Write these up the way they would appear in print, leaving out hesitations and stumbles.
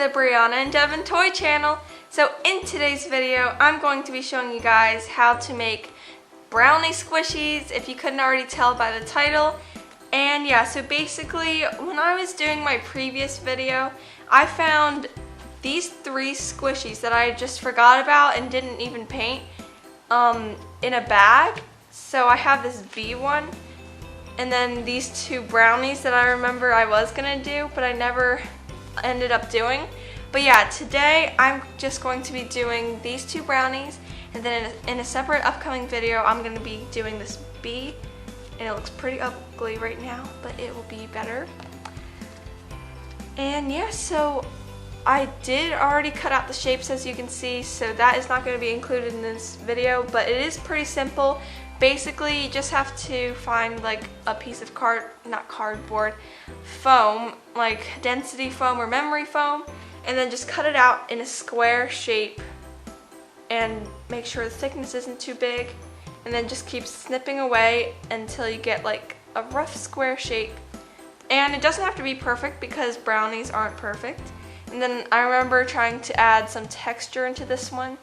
the Brianna and Devin Toy channel. So in today's video, I'm going to be showing you guys how to make brownie squishies, if you couldn't already tell by the title. And yeah, so basically, when I was doing my previous video, I found these 3 squishies that I just forgot about and didn't even paint in a bag. So I have this B one, and then these 2 brownies that I remember I was gonna do, but I never ended up doing. But yeah, today I'm just going to be doing these 2 brownies, and then in a separate upcoming video I'm going to be doing this bee, and it looks pretty ugly right now, but it will be better. And yeah, so I did already cut out the shapes, as you can see, so that is not going to be included in this video, but it is pretty simple. Basically, you just have to find like a piece of cardboard, foam, like density foam or memory foam, and then just cut it out in a square shape and make sure the thickness isn't too big, and then just keep snipping away until you get like a rough square shape. And it doesn't have to be perfect because brownies aren't perfect. And then I remember trying to add some texture into this one,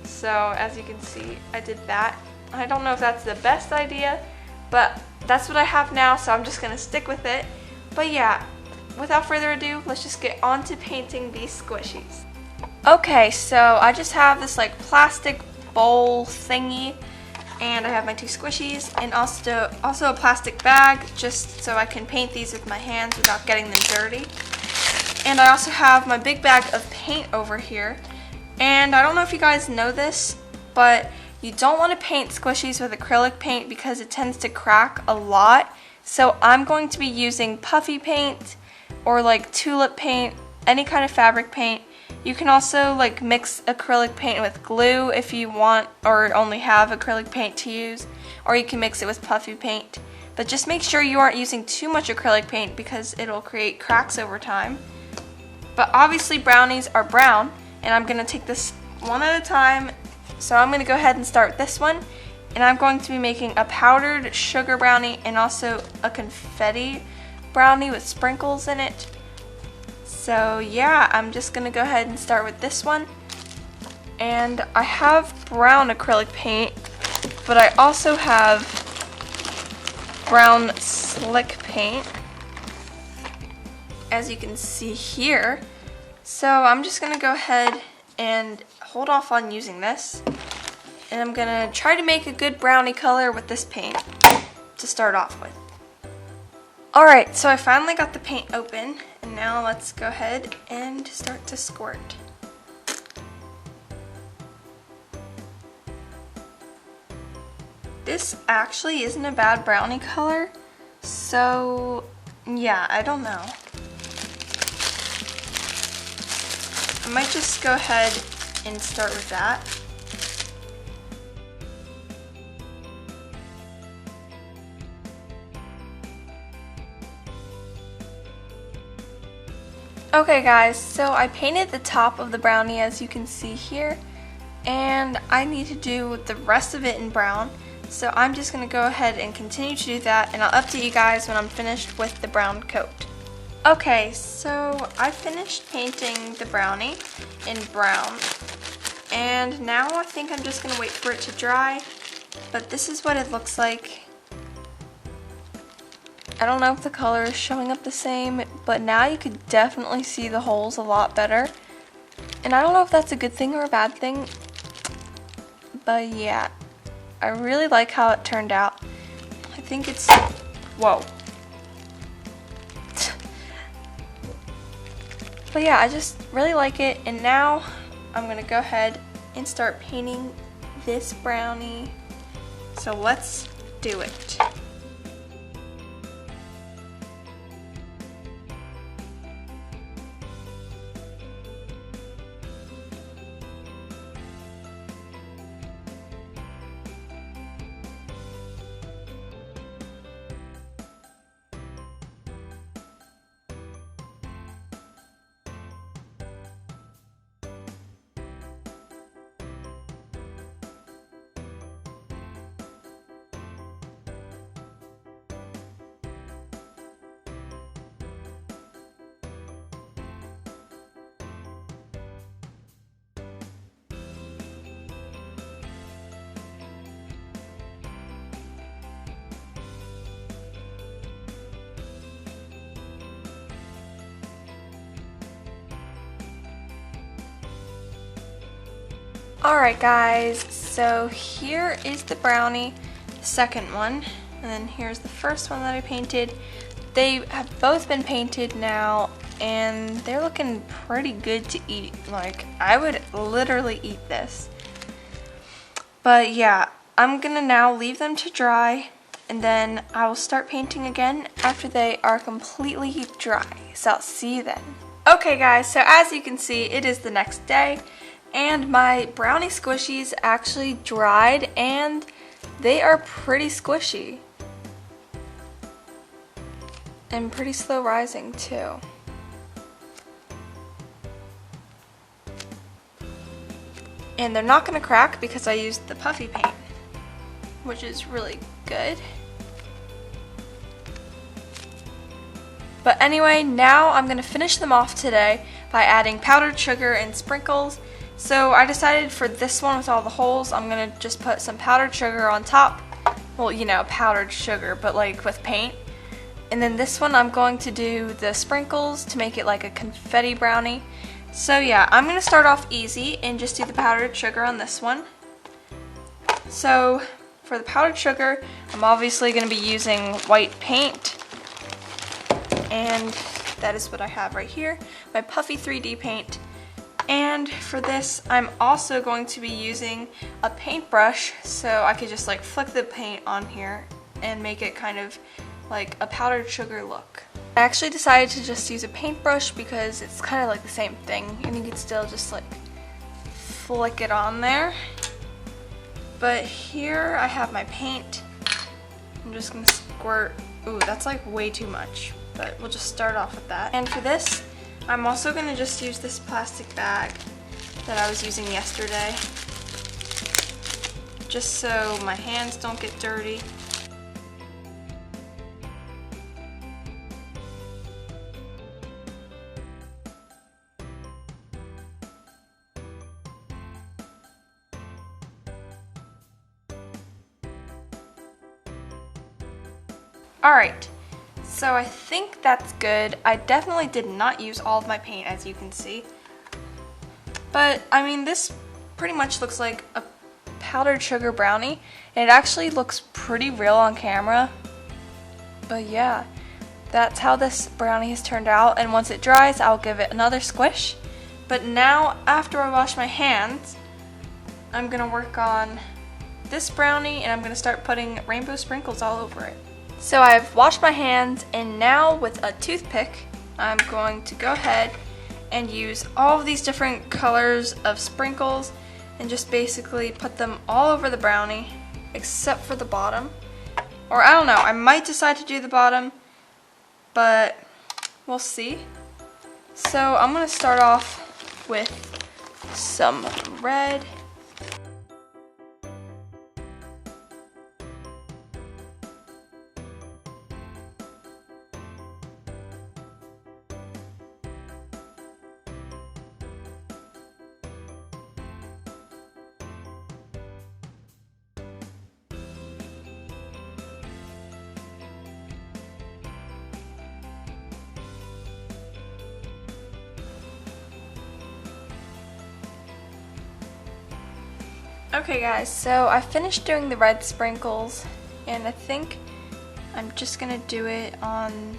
so as you can see, I did that. I don't know if that's the best idea, but that's what I have now, so I'm just gonna stick with it. But yeah, without further ado, let's just get on to painting these squishies. Okay, so I just have this like plastic bowl thingy, and I have my 2 squishies, and also a plastic bag, just so I can paint these with my hands without getting them dirty. And I also have my big bag of paint over here, and I don't know if you guys know this, but you don't want to paint squishies with acrylic paint because it tends to crack a lot. So I'm going to be using puffy paint or like tulip paint, any kind of fabric paint. You can also like mix acrylic paint with glue if you want, or only have acrylic paint to use, or you can mix it with puffy paint. But just make sure you aren't using too much acrylic paint because it'll create cracks over time. But obviously brownies are brown, and I'm going to take this one at a time. So I'm going to go ahead and start with this one, and I'm going to be making a powdered sugar brownie and also a confetti brownie with sprinkles in it. So yeah, I'm just going to go ahead and start with this one. And I have brown acrylic paint, but I also have brown slick paint, as you can see here. So I'm just going to go ahead and hold off on using this, and I'm gonna try to make a good brownie color with this paint to start off with. Alright, so I finally got the paint open, and now let's go ahead and start to squirt. This actually isn't a bad brownie color, so yeah, I don't know. I might just go ahead and start with that. Okay guys, so I painted the top of the brownie, as you can see here, and I need to do the rest of it in brown. So I'm just going to go ahead and continue to do that, and I'll update you guys when I'm finished with the brown coat. Okay, so I finished painting the brownie in brown, and now I think I'm just going to wait for it to dry, but this is what it looks like. I don't know if the color is showing up the same, but now you could definitely see the holes a lot better, and I don't know if that's a good thing or a bad thing, but yeah, I really like how it turned out. I think it's, whoa. But yeah, I just really like it, and now I'm gonna go ahead and start painting this brownie. So let's do it. Alright guys, so here is the brownie, the second one, and then here's the first one that I painted. They have both been painted now, and they're looking pretty good to eat. Like, I would literally eat this. But yeah, I'm gonna now leave them to dry, and then I will start painting again after they are completely dry. So I'll see you then. Okay guys, so as you can see, it is the next day, and my Brownie Squishies actually dried, and they are pretty squishy. And pretty slow rising too. And they're not gonna crack because I used the puffy paint, which is really good. But anyway, now I'm gonna finish them off today by adding powdered sugar and sprinkles. So I decided for this one with all the holes, I'm gonna just put some powdered sugar on top. Well, you know, powdered sugar, but like with paint. And then this one I'm going to do the sprinkles to make it like a confetti brownie. So yeah, I'm gonna start off easy and just do the powdered sugar on this one. So for the powdered sugar, I'm obviously gonna be using white paint. And that is what I have right here, my puffy 3D paint. And for this, I'm also going to be using a paintbrush so I could just like flick the paint on here and make it kind of like a powdered sugar look. I actually decided to just use a paintbrush because it's kind of like the same thing and you can still just like flick it on there. But here I have my paint. I'm just gonna squirt. Ooh, that's like way too much, but we'll just start off with that. And for this, I'm also gonna just use this plastic bag that I was using yesterday, just so my hands don't get dirty. Alright, so I think that's good. I definitely did not use all of my paint, as you can see. But, I mean, this pretty much looks like a powdered sugar brownie. And it actually looks pretty real on camera. But yeah, that's how this brownie has turned out. And once it dries, I'll give it another squish. But now, after I wash my hands, I'm gonna work on this brownie and I'm gonna start putting rainbow sprinkles all over it. So I've washed my hands, and now with a toothpick, I'm going to go ahead and use all of these different colors of sprinkles and just basically put them all over the brownie except for the bottom. Or I don't know, I might decide to do the bottom, but we'll see. So I'm going to start off with some red. Okay guys, so I finished doing the red sprinkles, and I think I'm just gonna do it on,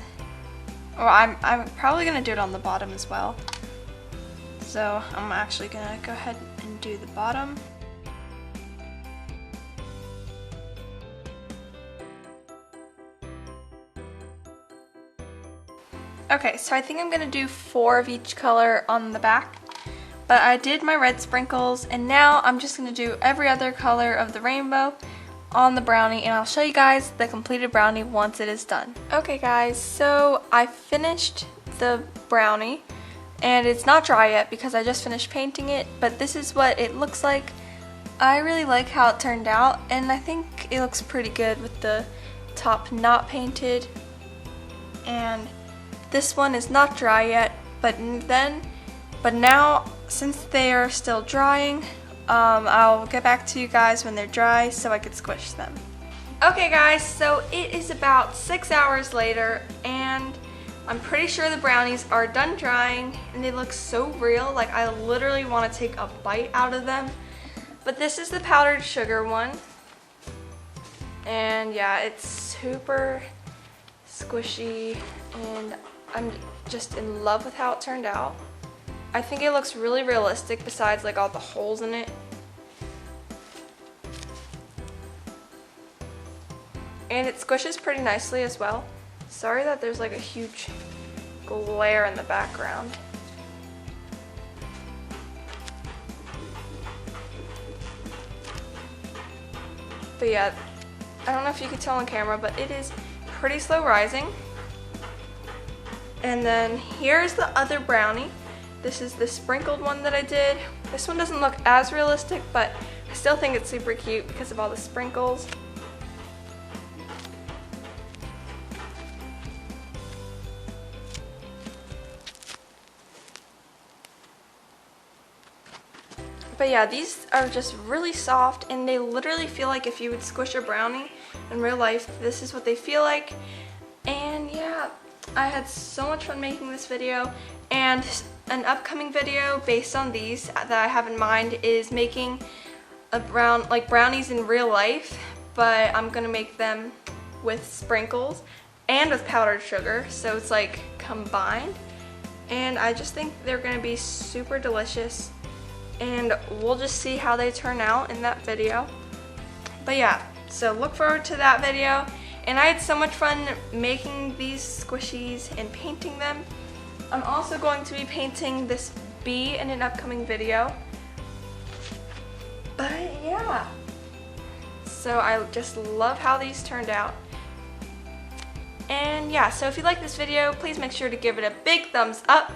or I'm probably gonna do it on the bottom as well. So I'm actually gonna go ahead and do the bottom. Okay, so I think I'm gonna do 4 of each color on the back. But I did my red sprinkles, and now I'm just going to do every other color of the rainbow on the brownie, and I'll show you guys the completed brownie once it is done. Okay guys, so I finished the brownie, and it's not dry yet because I just finished painting it, but this is what it looks like. I really like how it turned out, and I think it looks pretty good with the top not painted. And this one is not dry yet, but now, since they are still drying, I'll get back to you guys when they're dry so I could squish them. Okay guys, so it is about 6 hours later, and I'm pretty sure the brownies are done drying, and they look so real. Like, I literally want to take a bite out of them. But this is the powdered sugar one. And yeah, it's super squishy and I'm just in love with how it turned out. I think it looks really realistic besides like all the holes in it. And it squishes pretty nicely as well. Sorry that there's like a huge glare in the background. But yeah, I don't know if you can tell on camera, but it is pretty slow rising. And then here's the other brownie. This is the sprinkled one that I did. This one doesn't look as realistic, but I still think it's super cute because of all the sprinkles. But yeah, these are just really soft and they literally feel like if you would squish a brownie in real life, this is what they feel like. And yeah, I had so much fun making this video, and an upcoming video based on these that I have in mind is making a brownies in real life, but I'm gonna make them with sprinkles and with powdered sugar, so it's like combined. And I just think they're gonna be super delicious. And we'll just see how they turn out in that video. But yeah, so look forward to that video. And I had so much fun making these squishies and painting them. I'm also going to be painting this bee in an upcoming video. But yeah, so I just love how these turned out. And yeah, so if you like this video, please make sure to give it a big thumbs up.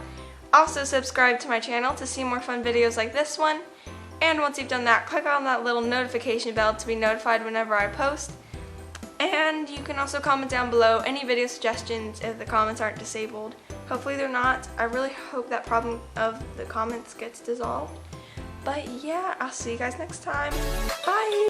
Also subscribe to my channel to see more fun videos like this one. And once you've done that, click on that little notification bell to be notified whenever I post. And you can also comment down below any video suggestions if the comments aren't disabled. Hopefully they're not. I really hope that problem of the comments gets dissolved. But yeah, I'll see you guys next time. Bye!